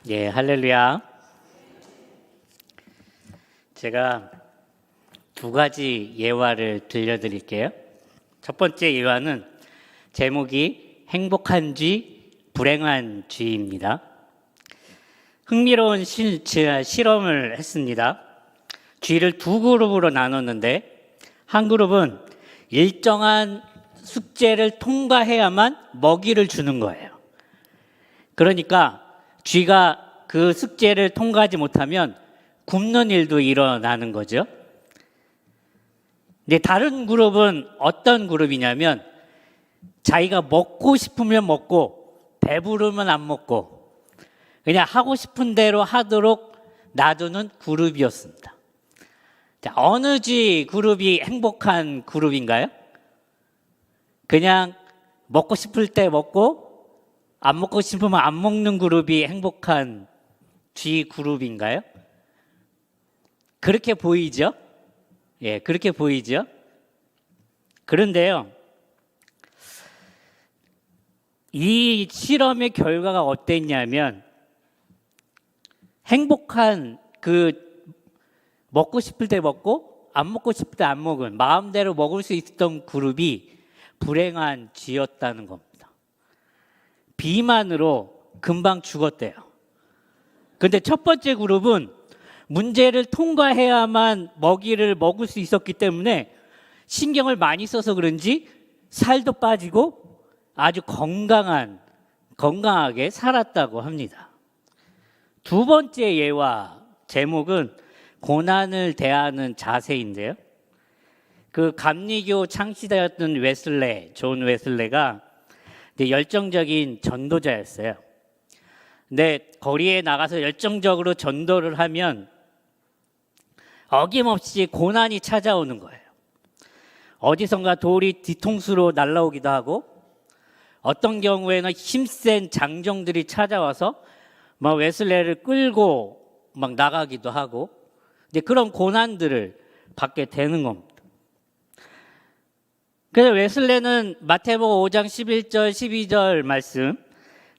예, 할렐루야. 제가 두 가지 예화를 들려드릴게요. 첫 번째 예화는 제목이 행복한 쥐, 불행한 쥐입니다. 흥미로운 실험을 했습니다. 쥐를 두 그룹으로 나눴는데 한 그룹은 일정한 숙제를 통과해야만 먹이를 주는 거예요. 그러니까 쥐가 그 숙제를 통과하지 못하면 굶는 일도 일어나는 거죠. 근데 다른 그룹은 어떤 그룹이냐면 자기가 먹고 싶으면 먹고 배부르면 안 먹고 그냥 하고 싶은 대로 하도록 놔두는 그룹이었습니다. 자, 어느 쥐 그룹이 행복한 그룹인가요? 그냥 먹고 싶을 때 먹고 안 먹고 싶으면 안 먹는 그룹이 행복한 쥐 그룹인가요? 그렇게 보이죠? 예, 그렇게 보이죠? 그런데요, 이 실험의 결과가 어땠냐면 행복한 먹고 싶을 때 먹고 안 먹고 싶을 때 안 먹은 마음대로 먹을 수 있었던 그룹이 불행한 쥐였다는 겁니다. 비만으로 금방 죽었대요. 근데 첫 번째 그룹은 문제를 통과해야만 먹이를 먹을 수 있었기 때문에 신경을 많이 써서 그런지 살도 빠지고 아주 건강하게 살았다고 합니다. 두 번째 예화 제목은 고난을 대하는 자세인데요. 그 감리교 창시자였던 존 웨슬레가 열정적인 전도자였어요. 근데 거리에 나가서 열정적으로 전도를 하면 어김없이 고난이 찾아오는 거예요. 어디선가 돌이 뒤통수로 날라오기도 하고 어떤 경우에는 힘센 장정들이 찾아와서 막 웨슬레를 끌고 막 나가기도 하고 근데 그런 고난들을 받게 되는 겁니다. 그래서 웨슬레는 마태복음 5장 11절 12절 말씀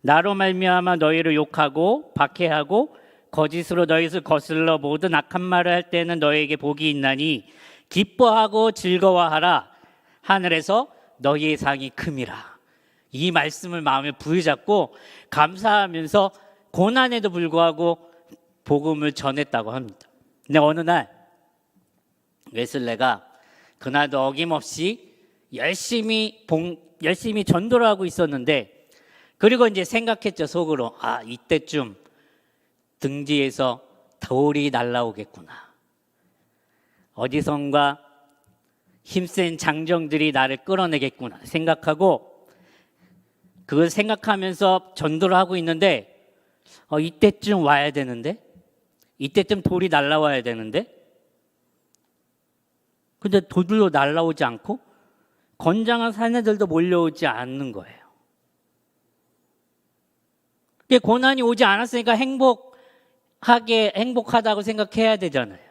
나로 말미암아 너희를 욕하고 박해하고 거짓으로 너희를 거슬러 모든 악한 말을 할 때는 너희에게 복이 있나니 기뻐하고 즐거워하라 하늘에서 너희의 상이 큼이라. 이 말씀을 마음에 부여잡고 감사하면서 고난에도 불구하고 복음을 전했다고 합니다. 근데 어느 날 웨슬레가 그날도 어김없이 열심히 전도를 하고 있었는데 그리고 이제 생각했죠. 속으로 이때쯤 등 뒤에서 돌이 날라오겠구나. 어디선가 힘센 장정들이 나를 끌어내겠구나 생각하고 그걸 생각하면서 전도를 하고 있는데 이때쯤 와야 되는데 이때쯤 돌이 날라와야 되는데 근데 돌도 날라오지 않고 건장한 사내들도 몰려오지 않는 거예요. 고난이 오지 않았으니까 행복하다고 생각해야 되잖아요.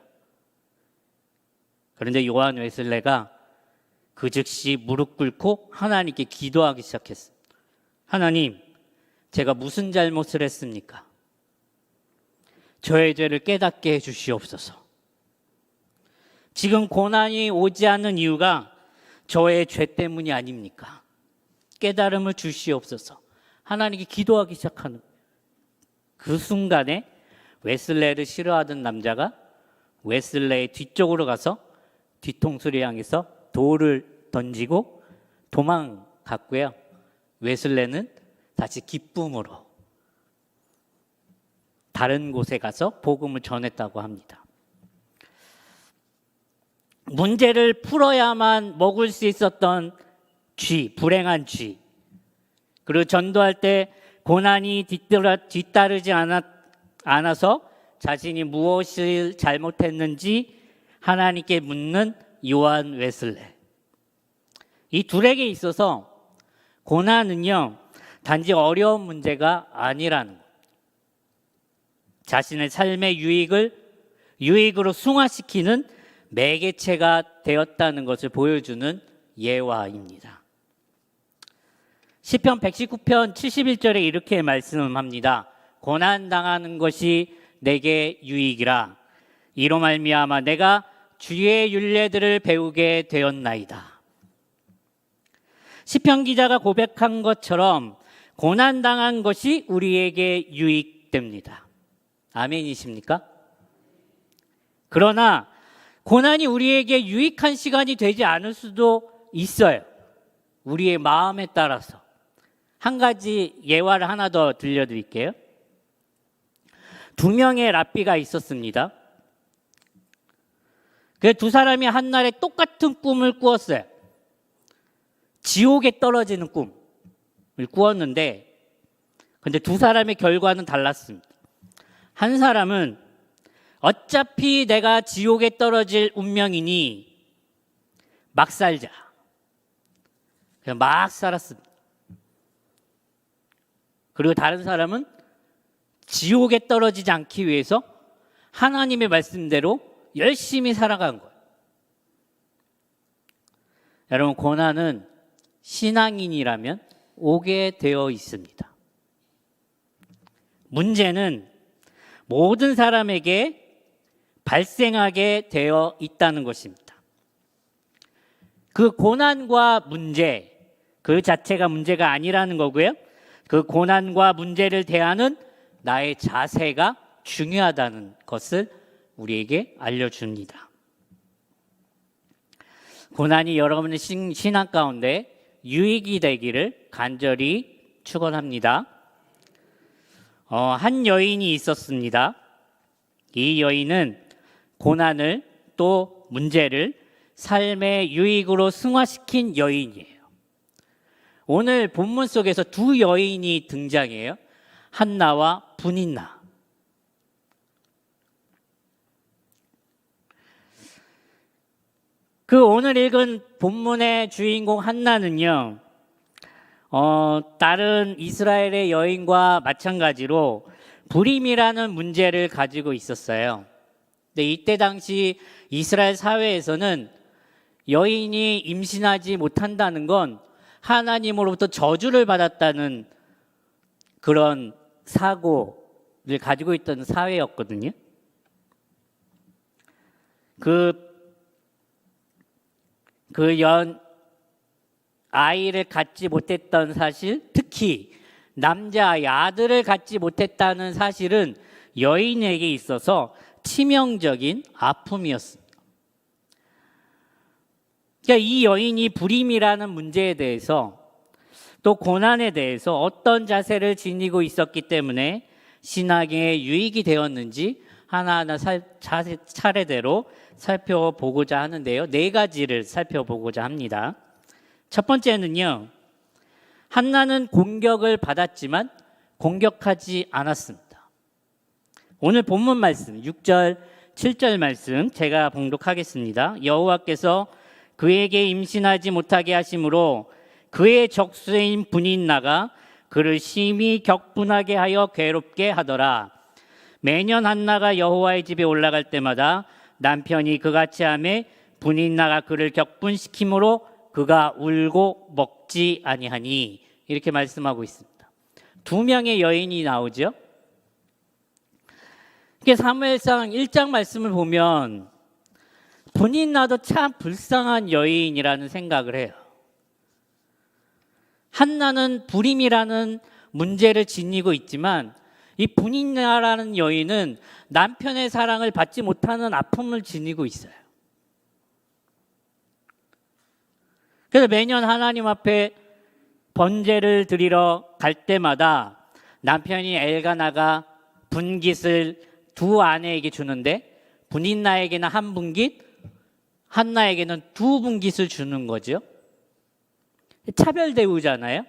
그런데 요한 웨슬레가 그 즉시 무릎 꿇고 하나님께 기도하기 시작했어요. 하나님, 제가 무슨 잘못을 했습니까? 저의 죄를 깨닫게 해주시옵소서. 지금 고난이 오지 않는 이유가 저의 죄 때문이 아닙니까? 깨달음을 주시옵소서. 하나님께 기도하기 시작하는 그 순간에 웨슬레를 싫어하던 남자가 웨슬레의 뒤쪽으로 가서 뒤통수를 향해서 돌을 던지고 도망갔고요. 웨슬레는 다시 기쁨으로 다른 곳에 가서 복음을 전했다고 합니다. 문제를 풀어야만 먹을 수 있었던 불행한 쥐. 그리고 전도할 때 고난이 뒤따르지 않아서 자신이 무엇을 잘못했는지 하나님께 묻는 요한 웨슬레. 이 둘에게 있어서 고난은요, 단지 어려운 문제가 아니라는 것. 자신의 삶의 유익으로 승화시키는 매개체가 되었다는 것을 보여주는 예화입니다. 시편 119편 71절에 이렇게 말씀합니다. 고난 당하는 것이 내게 유익이라. 이로 말미암아 내가 주의 율례들을 배우게 되었나이다. 시편 기자가 고백한 것처럼 고난 당한 것이 우리에게 유익됩니다. 아멘이십니까? 그러나 고난이 우리에게 유익한 시간이 되지 않을 수도 있어요. 우리의 마음에 따라서. 한 가지 예화를 하나 더 들려드릴게요. 두 명의 랍비가 있었습니다. 그 두 사람이 한날에 똑같은 꿈을 꾸었어요. 지옥에 떨어지는 꿈을 꾸었는데, 근데 두 사람의 결과는 달랐습니다. 한 사람은 어차피 내가 지옥에 떨어질 운명이니 막 살자. 그냥 막 살았습니다. 그리고 다른 사람은 지옥에 떨어지지 않기 위해서 하나님의 말씀대로 열심히 살아간 거예요. 여러분, 고난은 신앙인이라면 오게 되어 있습니다. 문제는 모든 사람에게 발생하게 되어 있다는 것입니다. 그 고난과 문제, 그 자체가 문제가 아니라는 거고요. 그 고난과 문제를 대하는 나의 자세가 중요하다는 것을 우리에게 알려줍니다. 고난이 여러분의 신앙 가운데 유익이 되기를 간절히 축원합니다. 한 여인이 있었습니다. 이 여인은 고난을 또 문제를 삶의 유익으로 승화시킨 여인이에요. 오늘 본문 속에서 두 여인이 등장해요. 한나와 분인나. 그 오늘 읽은 본문의 주인공 한나는요, 다른 이스라엘의 여인과 마찬가지로 불임이라는 문제를 가지고 있었어요. 근데 이때 당시 이스라엘 사회에서는 여인이 임신하지 못한다는 건 하나님으로부터 저주를 받았다는 그런 사고를 가지고 있던 사회였거든요. 아이를 갖지 못했던 사실, 특히 남자아이, 아들을 갖지 못했다는 사실은 여인에게 있어서 치명적인 아픔이었습니다. 그러니까 이 여인이 불임이라는 문제에 대해서 또 고난에 대해서 어떤 자세를 지니고 있었기 때문에 신앙에 유익이 되었는지 하나하나 차례대로 살펴보고자 하는데요. 4가지를 살펴보고자 합니다. 첫 번째는요, 한나는 공격을 받았지만 공격하지 않았습니다. 오늘 본문 말씀 6절 7절 말씀 제가 봉독하겠습니다. 여호와께서 그에게 임신하지 못하게 하심으로 그의 적수인 분인나가 그를 심히 격분하게 하여 괴롭게 하더라. 매년 한나가 여호와의 집에 올라갈 때마다 남편이 그같이 하매 분인나가 그를 격분시키므로 그가 울고 먹지 아니하니. 이렇게 말씀하고 있습니다. 2명의 여인이 나오죠. 이게 사무엘상 1장 말씀을 보면 분인나도 참 불쌍한 여인이라는 생각을 해요. 한나는 불임이라는 문제를 지니고 있지만 이 분인나라는 여인은 남편의 사랑을 받지 못하는 아픔을 지니고 있어요. 그래서 매년 하나님 앞에 번제를 드리러 갈 때마다 남편이 엘가나가 분깃을 두 아내에게 주는데 분인나에게는 한 분깃, 한나에게는 두 분깃을 주는 거죠. 차별 대우잖아요.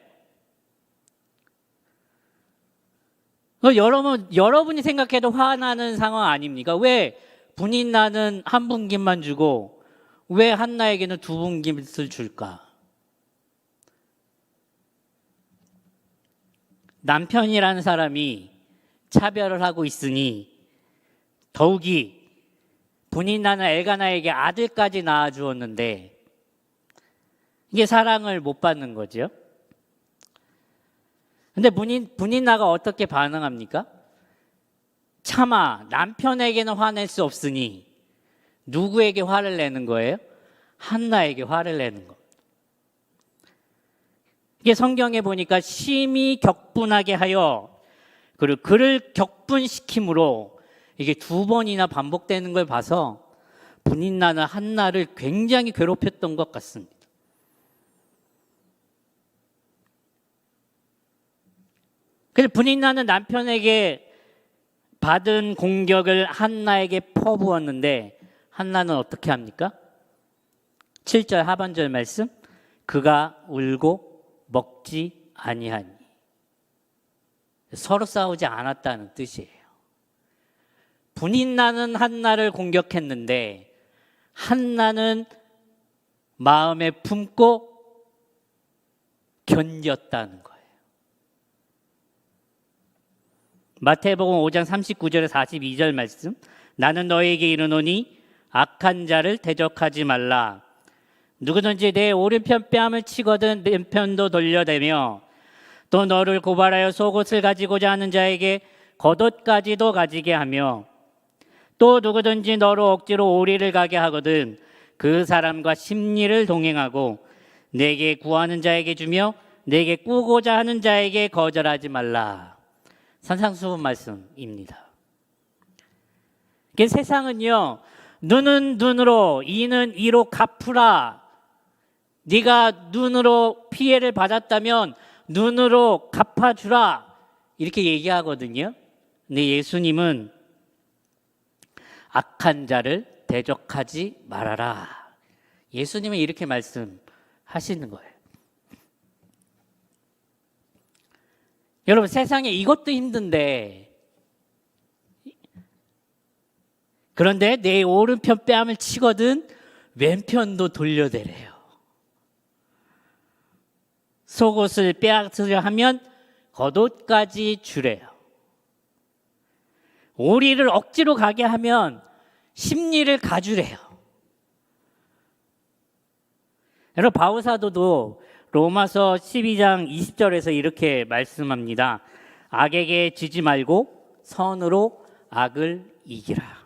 여러분이 생각해도 화나는 상황 아닙니까? 왜 분인나는 한 분깃만 주고 왜 한나에게는 두 분깃을 줄까? 남편이라는 사람이 차별을 하고 있으니 더욱이 분인나는 엘가나에게 아들까지 낳아주었는데 이게 사랑을 못 받는 거죠. 근데 분인나가 어떻게 반응합니까? 차마 남편에게는 화낼 수 없으니 누구에게 화를 내는 거예요? 한나에게 화를 내는 거. 이게 성경에 보니까 심히 격분하게 하여 그리고 그를 격분시킴으로 이게 2번이나 반복되는 걸 봐서 분인나는 한나를 굉장히 괴롭혔던 것 같습니다. 그래서 분인나는 남편에게 받은 공격을 한나에게 퍼부었는데 한나는 어떻게 합니까? 7절 하반절 말씀, 그가 울고 먹지 아니하니. 서로 싸우지 않았다는 뜻이에요. 분인나는 한나를 공격했는데 한나는 마음에 품고 견뎠다는 거예요. 마태복음 5장 39절에 42절 말씀, 나는 너에게 이르노니 악한 자를 대적하지 말라. 누구든지 내 오른편 뺨을 치거든 왼편도 돌려대며 또 너를 고발하여 속옷을 가지고자 하는 자에게 겉옷까지도 가지게 하며 또 누구든지 너로 억지로 오리를 가게 하거든 그 사람과 심리를 동행하고 내게 구하는 자에게 주며 내게 꾸고자 하는 자에게 거절하지 말라. 산상수훈 말씀입니다. 세상은요, 눈은 눈으로 이는 이로 갚으라. 네가 눈으로 피해를 받았다면 눈으로 갚아주라 이렇게 얘기하거든요. 근데 예수님은 악한 자를 대적하지 말아라. 예수님은 이렇게 말씀하시는 거예요. 여러분, 세상에 이것도 힘든데 그런데 내 오른편 뺨을 치거든 왼편도 돌려대래요. 속옷을 빼앗으려 하면 겉옷까지 주래요. 오리를 억지로 가게 하면 심리를 가주래요. 여러분, 바울사도도 로마서 12장 20절에서 이렇게 말씀합니다. 악에게 지지 말고 선으로 악을 이기라.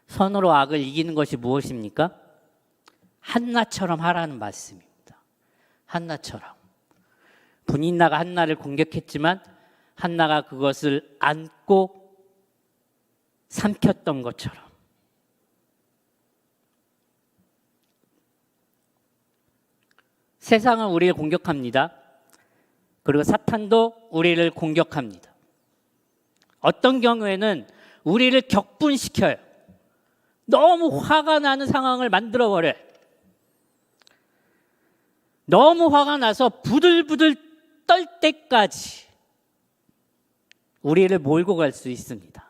선으로 악을 이기는 것이 무엇입니까? 한나처럼 하라는 말씀입니다. 한나처럼. 분인나가 한나를 공격했지만 한나가 그것을 안고 삼켰던 것처럼. 세상은 우리를 공격합니다. 그리고 사탄도 우리를 공격합니다. 어떤 경우에는 우리를 격분시켜요. 너무 화가 나는 상황을 만들어버려요. 너무 화가 나서 부들부들 떨 때까지 우리를 몰고 갈 수 있습니다.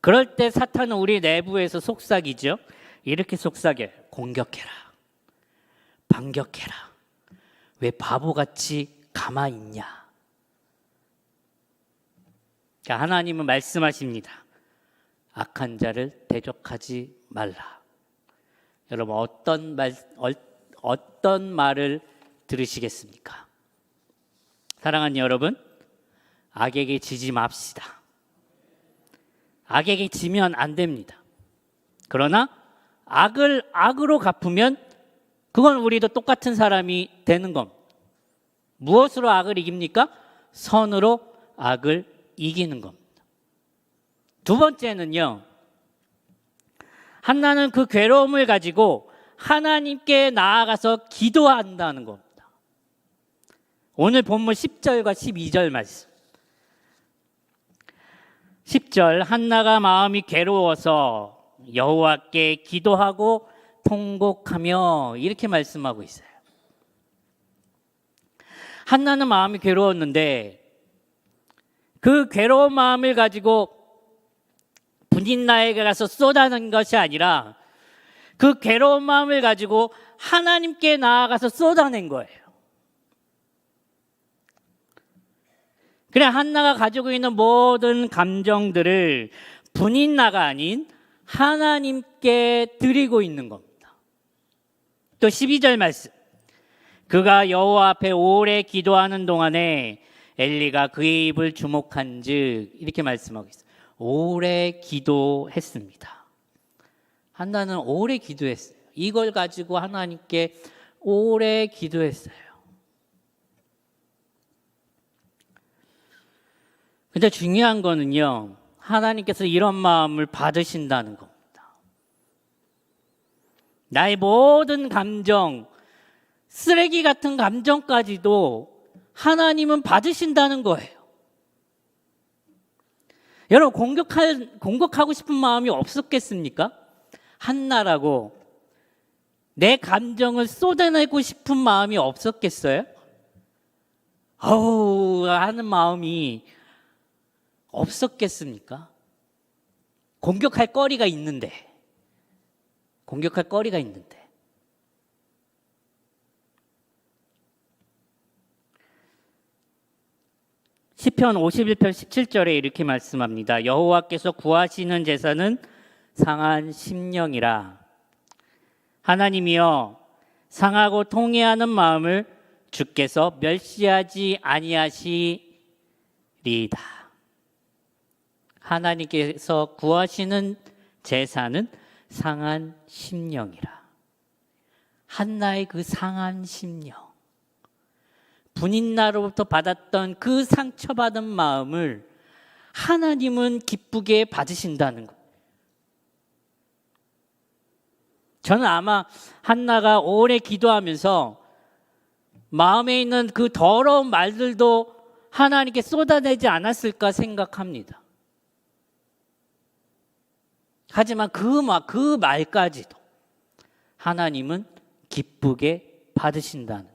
그럴 때 사탄은 우리 내부에서 속삭이죠. 이렇게 속삭여요. 공격해라. 반격해라. 왜 바보같이 가만히 있냐. 그러니까 하나님은 말씀하십니다. 악한 자를 대적하지 말라. 여러분, 어떤 말을 들으시겠습니까? 사랑하는 여러분, 악에게 지지 맙시다. 악에게 지면 안 됩니다. 그러나 악을 악으로 갚으면 그건 우리도 똑같은 사람이 되는 겁니다. 무엇으로 악을 이깁니까? 선으로 악을 이기는 겁니다. 두 번째는요, 한나는 그 괴로움을 가지고 하나님께 나아가서 기도한다는 겁니다. 오늘 본문 10절과 12절 말씀. 10절, 한나가 마음이 괴로워서 여호와께 기도하고 통곡하며 이렇게 말씀하고 있어요. 한나는 마음이 괴로웠는데 그 괴로운 마음을 가지고 분인나에게 가서 쏟아낸 것이 아니라 그 괴로운 마음을 가지고 하나님께 나아가서 쏟아낸 거예요. 그래, 한나가 가지고 있는 모든 감정들을 분인나가 아닌 하나님께 드리고 있는 겁니다. 또 12절 말씀. 그가 여호와 앞에 오래 기도하는 동안에 엘리가 그의 입을 주목한즉 이렇게 말씀하고 있어요. 오래 기도했습니다. 한나는 오래 기도했어요. 이걸 가지고 하나님께 오래 기도했어요. 근데 중요한 거는요, 하나님께서 이런 마음을 받으신다는 겁니다. 나의 모든 감정, 쓰레기 같은 감정까지도 하나님은 받으신다는 거예요. 여러분, 공격하고 싶은 마음이 없었겠습니까? 한나라고 내 감정을 쏟아내고 싶은 마음이 없었겠어요? 하는 마음이 없었겠습니까? 공격할 거리가 있는데. 시편 51편 17절에 이렇게 말씀합니다. 여호와께서 구하시는 제사는 상한 심령이라. 하나님이여, 상하고 통회하는 마음을 주께서 멸시하지 아니하시리이다. 하나님께서 구하시는 제사는 상한 심령이라. 한나의 그 상한 심령, 분인나로부터 받았던 그 상처받은 마음을 하나님은 기쁘게 받으신다는 것. 저는 아마 한나가 오래 기도하면서 마음에 있는 그 더러운 말들도 하나님께 쏟아내지 않았을까 생각합니다. 하지만 그 말까지도 하나님은 기쁘게 받으신다는.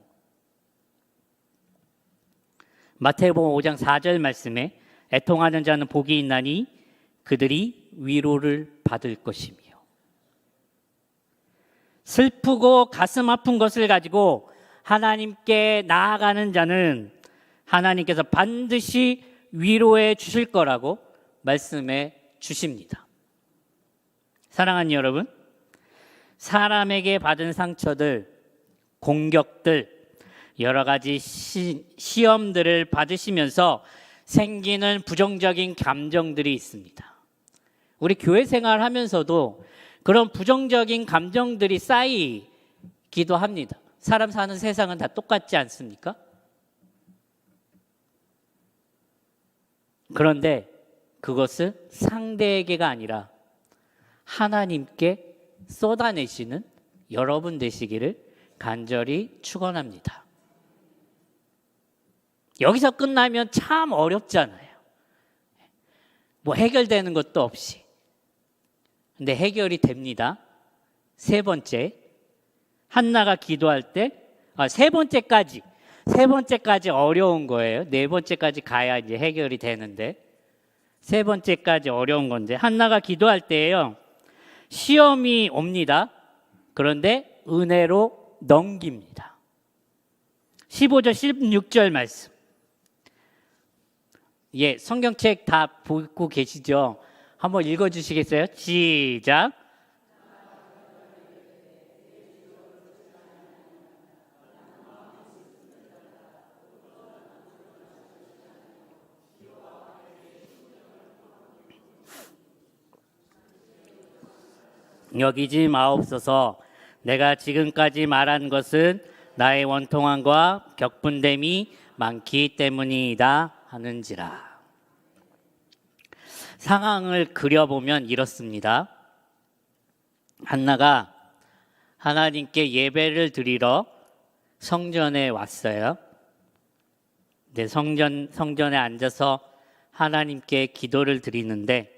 마태복음 5장 4절 말씀에 애통하는 자는 복이 있나니 그들이 위로를 받을 것이며, 슬프고 가슴 아픈 것을 가지고 하나님께 나아가는 자는 하나님께서 반드시 위로해 주실 거라고 말씀해 주십니다. 사랑하는 여러분, 사람에게 받은 상처들, 공격들, 여러 가지 시험들을 받으시면서 생기는 부정적인 감정들이 있습니다. 우리 교회 생활하면서도 그런 부정적인 감정들이 쌓이기도 합니다. 사람 사는 세상은 다 똑같지 않습니까? 그런데 그것은 상대에게가 아니라 하나님께 쏟아내시는 여러분 되시기를 간절히 축원합니다. 여기서 끝나면 참 어렵잖아요. 뭐 해결되는 것도 없이. 근데 해결이 됩니다. 세 번째, 한나가 기도할 때, 세 번째까지 어려운 거예요. 네 번째까지 가야 이제 해결이 되는데, 세 번째까지 어려운 건데, 한나가 기도할 때예요, 시험이 옵니다. 그런데 은혜로 넘깁니다. 15절 16절 말씀. 예, 성경책 다 보고 계시죠? 한번 읽어주시겠어요? 시작. 여기지 마옵소서. 내가 지금까지 말한 것은 나의 원통함과 격분됨이 많기 때문이다 하는지라. 상황을 그려보면 이렇습니다. 한나가 하나님께 예배를 드리러 성전에 왔어요. 네, 성전에 앉아서 하나님께 기도를 드리는데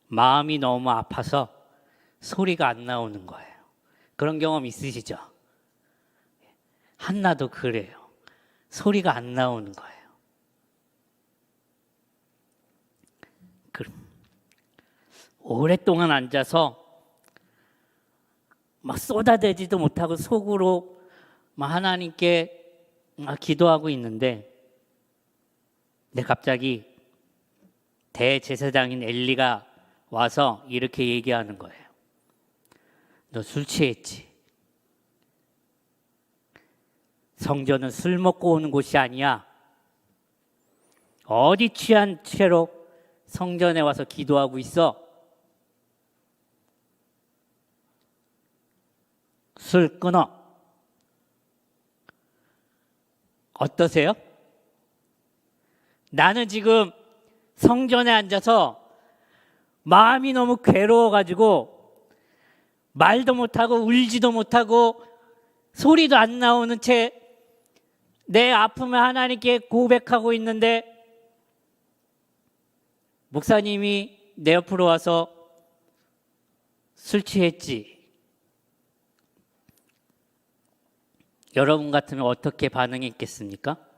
마음이 너무 아파서 소리가 안 나오는 거예요. 그런 경험 있으시죠? 한나도 그래요. 소리가 안 나오는 거예요. 오랫동안 앉아서 막 쏟아대지도 못하고 속으로 막 하나님께 막 기도하고 있는데, 근데 갑자기 대제사장인 엘리가 와서 이렇게 얘기하는 거예요. 너 술 취했지? 성전은 술 먹고 오는 곳이 아니야. 어디 취한 채로 성전에 와서 기도하고 있어? 술 끊어. 어떠세요? 나는 지금 성전에 앉아서 마음이 너무 괴로워가지고 말도 못하고 울지도 못하고 소리도 안 나오는 채 내 아픔을 하나님께 고백하고 있는데 목사님이 내 옆으로 와서 술 취했지. 여러분 같으면 어떻게 반응했겠습니까?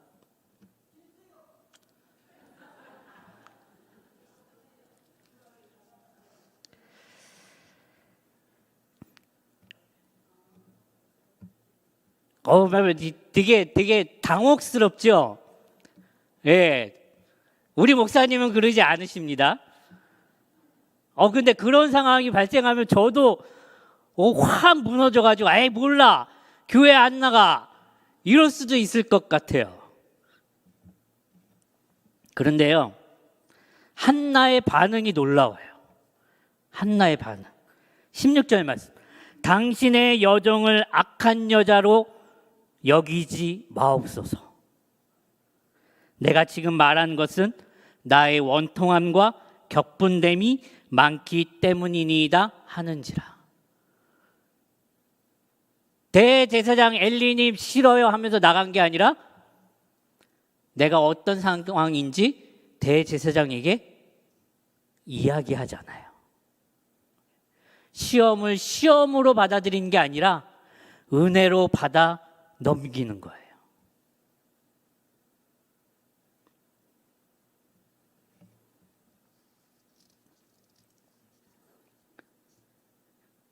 되게 당혹스럽죠? 예. 우리 목사님은 그러지 않으십니다. 근데 그런 상황이 발생하면 저도 확 무너져가지고, 아이, 몰라. 교회 안 나가. 이럴 수도 있을 것 같아요. 그런데요, 한나의 반응이 놀라워요. 한나의 반응. 16절 말씀. 당신의 여종을 악한 여자로 여기지 마옵소서. 내가 지금 말한 것은 나의 원통함과 격분됨이 많기 때문이니이다 하는지라. 대제사장 엘리님 싫어요 하면서 나간 게 아니라 내가 어떤 상황인지 대제사장에게 이야기하잖아요. 시험을 시험으로 받아들이는 게 아니라 은혜로 받아 넘기는 거예요.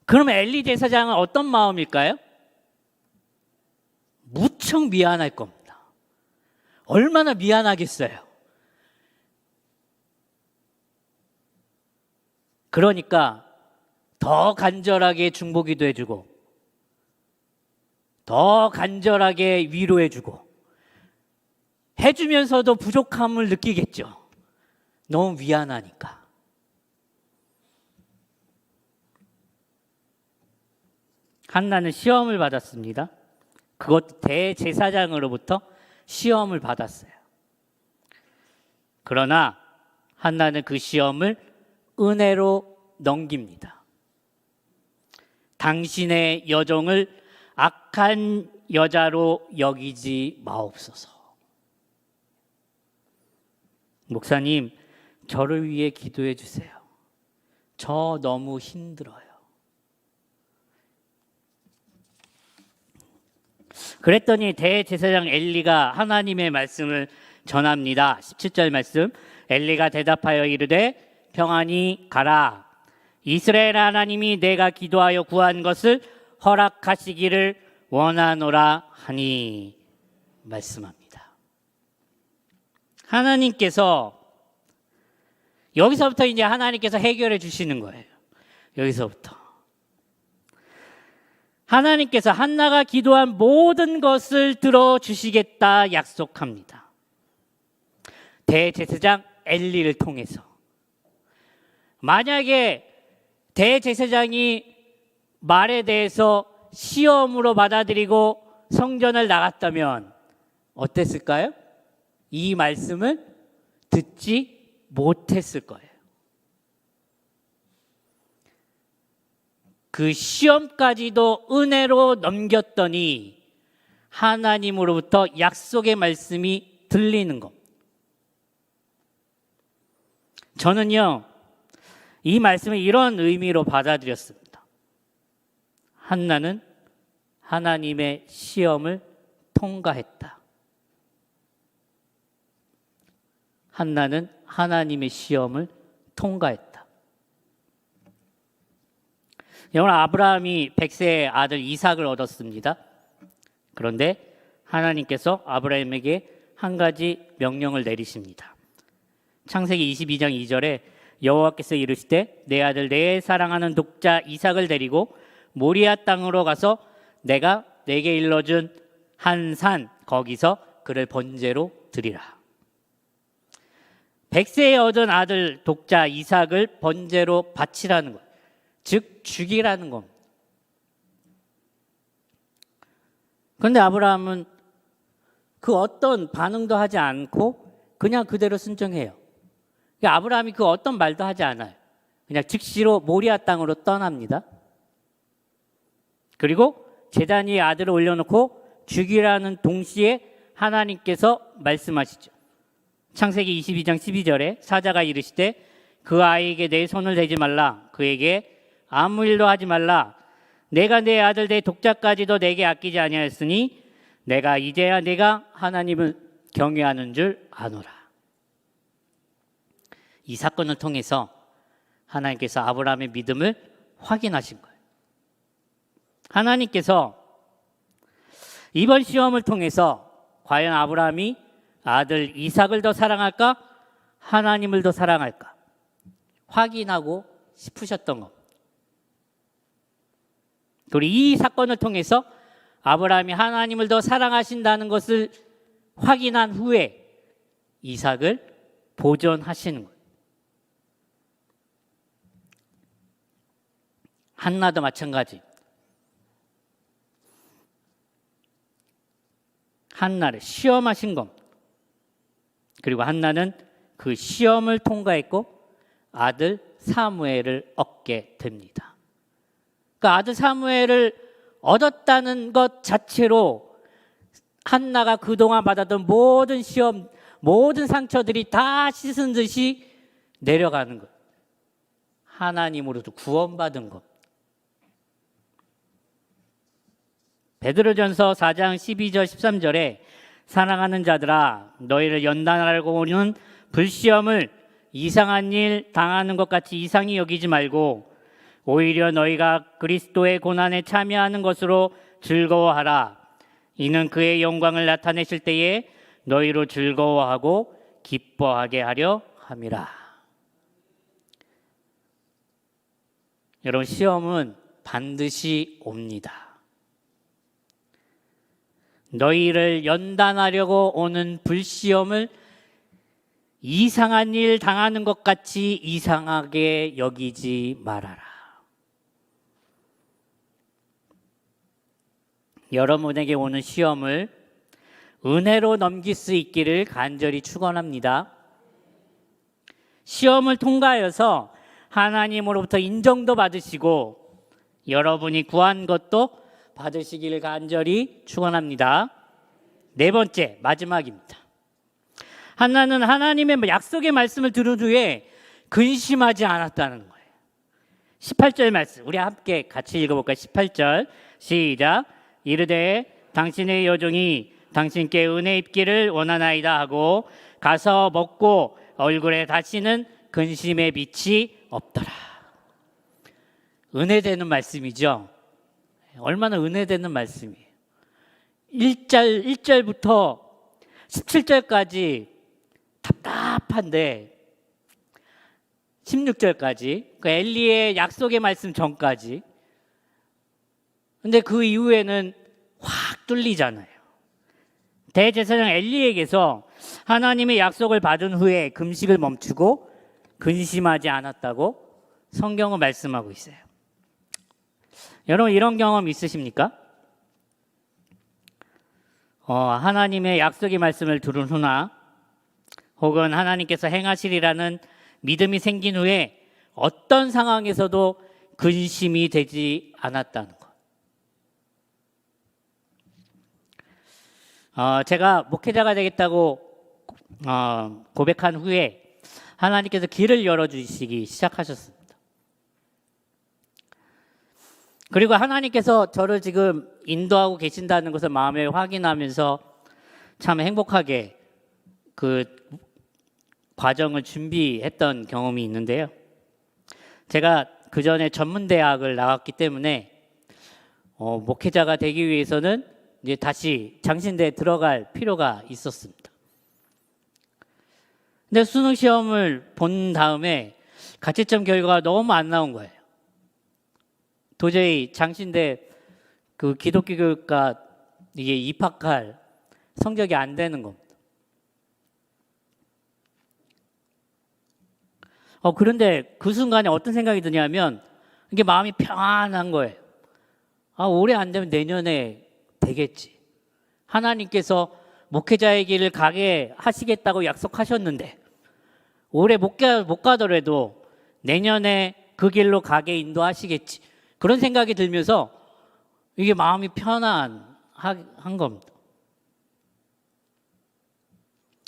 그러면 엘리 제사장은 어떤 마음일까요? 무척 미안할 겁니다. 얼마나 미안하겠어요. 그러니까 더 간절하게 중보기도 해주고 더 간절하게 위로해주고 해주면서도 부족함을 느끼겠죠. 너무 미안하니까. 한나는 시험을 받았습니다. 그것도 대제사장으로부터 시험을 받았어요. 그러나 한나는 그 시험을 은혜로 넘깁니다. 당신의 여종을 악한 여자로 여기지 마옵소서. 목사님, 저를 위해 기도해 주세요. 저 너무 힘들어요. 그랬더니 대제사장 엘리가 하나님의 말씀을 전합니다. 17절 말씀. 엘리가 대답하여 이르되 평안히 가라. 이스라엘 하나님이 내가 기도하여 구한 것을 허락하시기를 원하노라 하니 말씀합니다. 하나님께서 여기서부터 이제 하나님께서 해결해 주시는 거예요. 여기서부터 하나님께서 한나가 기도한 모든 것을 들어주시겠다 약속합니다. 대제사장 엘리를 통해서. 만약에 대제사장이 말에 대해서 시험으로 받아들이고 성전을 나갔다면 어땠을까요? 이 말씀을 듣지 못했을 거예요. 그 시험까지도 은혜로 넘겼더니 하나님으로부터 약속의 말씀이 들리는 것. 저는요, 이 말씀을 이런 의미로 받아들였습니다. 한나는 하나님의 시험을 통과했다. 한나는 하나님의 시험을 통과했다. 여러분, 아브라함이 100세의 아들 이삭을 얻었습니다. 그런데 하나님께서 아브라함에게 한 가지 명령을 내리십니다. 창세기 22장 2절에 여호와께서 이르시되 내 아들 내 사랑하는 독자 이삭을 데리고 모리아 땅으로 가서 내가 내게 일러준 한 산 거기서 그를 번제로 드리라. 100세에 얻은 아들 독자 이삭을 번제로 바치라는 것, 즉 죽이라는 겁니다. 그런데 아브라함은 그 어떤 반응도 하지 않고 그냥 그대로 순종해요. 아브라함이 그 어떤 말도 하지 않아요. 그냥 즉시로 모리아 땅으로 떠납니다. 그리고 제단 위에 아들을 올려놓고 죽이라는 동시에 하나님께서 말씀하시죠. 창세기 22장 12절에 사자가 이르시되 그 아이에게 내 손을 대지 말라. 그에게 아무 일도 하지 말라. 내가 내 아들 내 독자까지도 내게 아끼지 아니하였으니 내가 이제야 내가 하나님을 경외하는 줄 아노라. 이 사건을 통해서 하나님께서 아브라함의 믿음을 확인하신 거예요. 하나님께서 이번 시험을 통해서 과연 아브라함이 아들 이삭을 더 사랑할까? 하나님을 더 사랑할까? 확인하고 싶으셨던 겁니다. 그리고 이 사건을 통해서 아브라함이 하나님을 더 사랑하신다는 것을 확인한 후에 이삭을 보존하시는 거예요. 한나도 마찬가지. 한나를 시험하신 겁니다. 그리고 한나는 그 시험을 통과했고 아들 사무엘을 얻게 됩니다. 그 아들 사무엘을 얻었다는 것 자체로 한나가 그동안 받았던 모든 시험, 모든 상처들이 다 씻은 듯이 내려가는 것. 하나님으로도 구원받은 것. 베드로전서 4장 12절 13절에 사랑하는 자들아 너희를 연단하려고 오는 불시험을 이상한 일 당하는 것 같이 이상히 여기지 말고 오히려 너희가 그리스도의 고난에 참여하는 것으로 즐거워하라. 이는 그의 영광을 나타내실 때에 너희로 즐거워하고 기뻐하게 하려 함이라. 여러분, 시험은 반드시 옵니다. 너희를 연단하려고 오는 불시험을 이상한 일 당하는 것 같이 이상하게 여기지 말아라. 여러분에게 오는 시험을 은혜로 넘길 수 있기를 간절히 축원합니다. 시험을 통과하여서 하나님으로부터 인정도 받으시고 여러분이 구한 것도 받으시기를 간절히 축원합니다. 네 번째, 마지막입니다. 한나는 하나님의 약속의 말씀을 들은 후에 근심하지 않았다는 거예요. 18절 말씀, 우리 함께 같이 읽어볼까요? 18절 시작. 이르되 당신의 여종이 당신께 은혜 입기를 원하나이다 하고 가서 먹고 얼굴에 다시는 근심의 빛이 없더라. 은혜되는 말씀이죠. 얼마나 은혜되는 말씀이에요. 1절부터 17절까지 답답한데 16절까지 그 엘리의 약속의 말씀 전까지, 근데 그 이후에는 확 뚫리잖아요. 대제사장 엘리에게서 하나님의 약속을 받은 후에 금식을 멈추고 근심하지 않았다고 성경은 말씀하고 있어요. 여러분, 이런 경험 있으십니까? 하나님의 약속의 말씀을 들은 후나 혹은 하나님께서 행하시리라는 믿음이 생긴 후에 어떤 상황에서도 근심이 되지 않았다는 것. 제가 목회자가 되겠다고 고백한 후에 하나님께서 길을 열어주시기 시작하셨습니다. 그리고 하나님께서 저를 지금 인도하고 계신다는 것을 마음에 확인하면서 참 행복하게 그 과정을 준비했던 경험이 있는데요. 제가 그 전에 전문대학을 나왔기 때문에 목회자가 되기 위해서는 이제 다시 장신대에 들어갈 필요가 있었습니다. 근데 수능 시험을 본 다음에 가채점 결과가 너무 안 나온 거예요. 도저히 장신대 그 기독교 교육과 이게 입학할 성적이 안 되는 겁니다. 그런데 그 순간에 어떤 생각이 드냐면 이게 마음이 평안한 거예요. 올해 안 되면 내년에 되겠지. 하나님께서 목회자의 길을 가게 하시겠다고 약속하셨는데 올해 못 가더라도 내년에 그 길로 가게 인도하시겠지. 그런 생각이 들면서 이게 마음이 편안한 겁니다.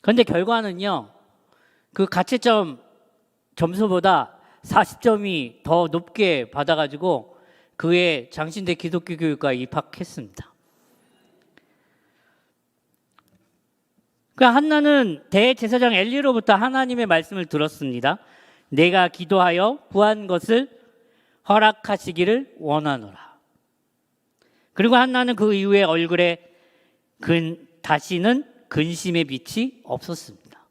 그런데 결과는요, 그 가채점 점수보다 40점이 더 높게 받아가지고 그해 장신대 기독교 교육과에 입학했습니다. 그 한나는 대제사장 엘리로부터 하나님의 말씀을 들었습니다. 내가 기도하여 구한 것을 허락하시기를 원하노라. 그리고 한나는 그 이후에 얼굴에 다시는 근심의 빛이 없었습니다.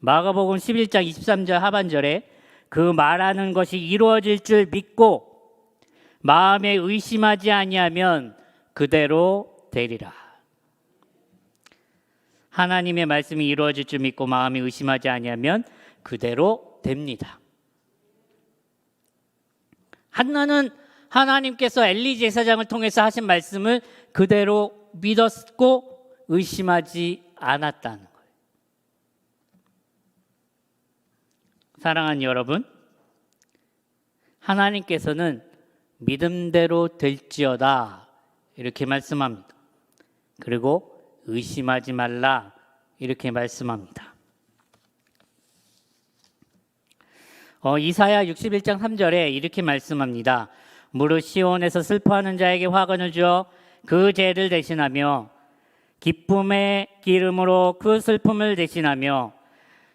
마가복음 11장 23절 하반절에 그 말하는 것이 이루어질 줄 믿고 마음에 의심하지 아니하면 그대로 되리라. 하나님의 말씀이 이루어질 줄 믿고 마음이 의심하지 아니하면 그대로 됩니다. 한나는 하나님께서 엘리 제사장을 통해서 하신 말씀을 그대로 믿었고 의심하지 않았다는 거예요. 사랑하는 여러분, 하나님께서는 믿음대로 될지어다 이렇게 말씀합니다. 그리고 의심하지 말라 이렇게 말씀합니다. 이사야 61장 3절에 이렇게 말씀합니다. 무릇 시온에서 슬퍼하는 자에게 화관을 주어 그 죄를 대신하며 기쁨의 기름으로 그 슬픔을 대신하며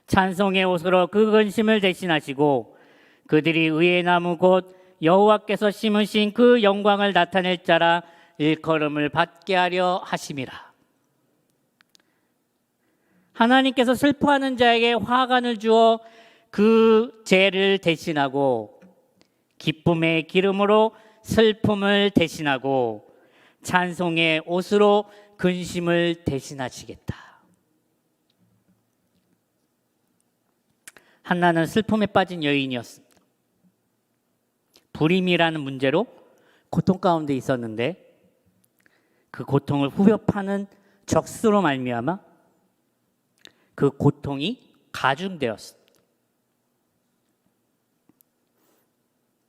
찬송의 옷으로 그 근심을 대신하시고 그들이 의의 나무 곧 여호와께서 심으신 그 영광을 나타낼 자라 일컬음을 받게 하려 하심이라. 하나님께서 슬퍼하는 자에게 화관을 주어 그 죄를 대신하고 기쁨의 기름으로 슬픔을 대신하고 찬송의 옷으로 근심을 대신하시겠다. 한나는 슬픔에 빠진 여인이었습니다. 불임이라는 문제로 고통 가운데 있었는데 그 고통을 후벼 파는 적수로 말미암아 그 고통이 가중되었습니다.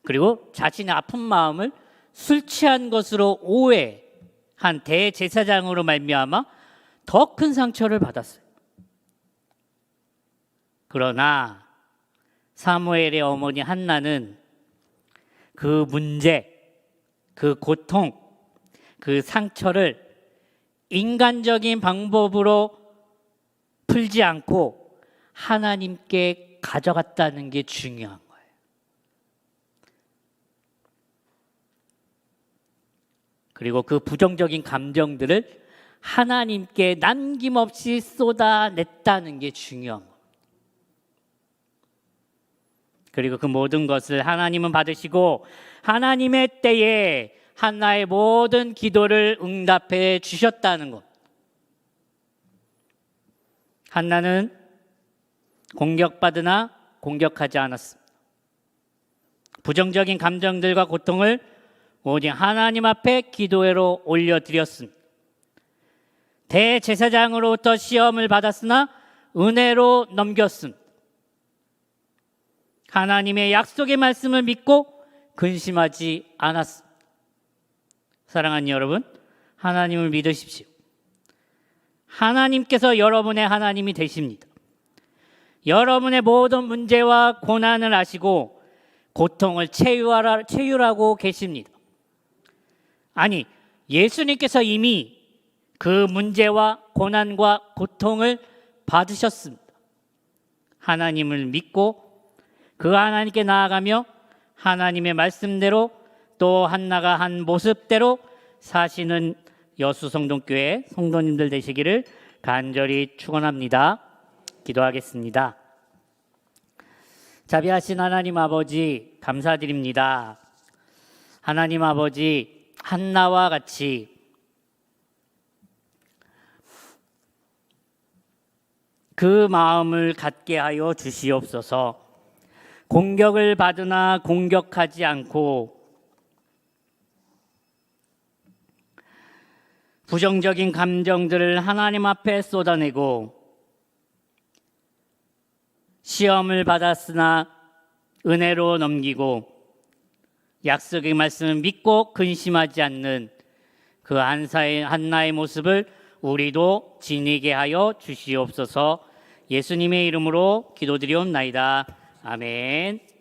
그리고 자신의 아픈 마음을 술 취한 것으로 오해한 대제사장으로 말미암아 더 큰 상처를 받았어요. 그러나 사무엘의 어머니 한나는 그 문제, 그 고통, 그 상처를 인간적인 방법으로 풀지 않고 하나님께 가져갔다는 게 중요한 거예요. 그리고 그 부정적인 감정들을 하나님께 남김없이 쏟아냈다는 게 중요한 거예요. 그리고 그 모든 것을 하나님은 받으시고 하나님의 때에 한나의 모든 기도를 응답해 주셨다는 것. 한나는 공격받으나 공격하지 않았습니다. 부정적인 감정들과 고통을 오직 하나님 앞에 기도회로 올려드렸습니다. 대제사장으로부터 시험을 받았으나 은혜로 넘겼습니다. 하나님의 약속의 말씀을 믿고 근심하지 않았습니다. 사랑하는 여러분, 하나님을 믿으십시오. 하나님께서 여러분의 하나님이 되십니다. 여러분의 모든 문제와 고난을 아시고 고통을 채율하고 계십니다. 아니, 예수님께서 이미 그 문제와 고난과 고통을 받으셨습니다. 하나님을 믿고 그 하나님께 나아가며 하나님의 말씀대로 또 한나가 한 모습대로 사시는 여수성동교회 성도님들 되시기를 간절히 축원합니다. 기도하겠습니다. 자비하신 하나님 아버지 감사드립니다. 하나님 아버지 한나와 같이 그 마음을 갖게 하여 주시옵소서. 공격을 받으나 공격하지 않고 부정적인 감정들을 하나님 앞에 쏟아내고 시험을 받았으나 은혜로 넘기고 약속의 말씀을 믿고 근심하지 않는 그 한나의 모습을 우리도 지니게 하여 주시옵소서. 예수님의 이름으로 기도드리옵나이다. 아멘.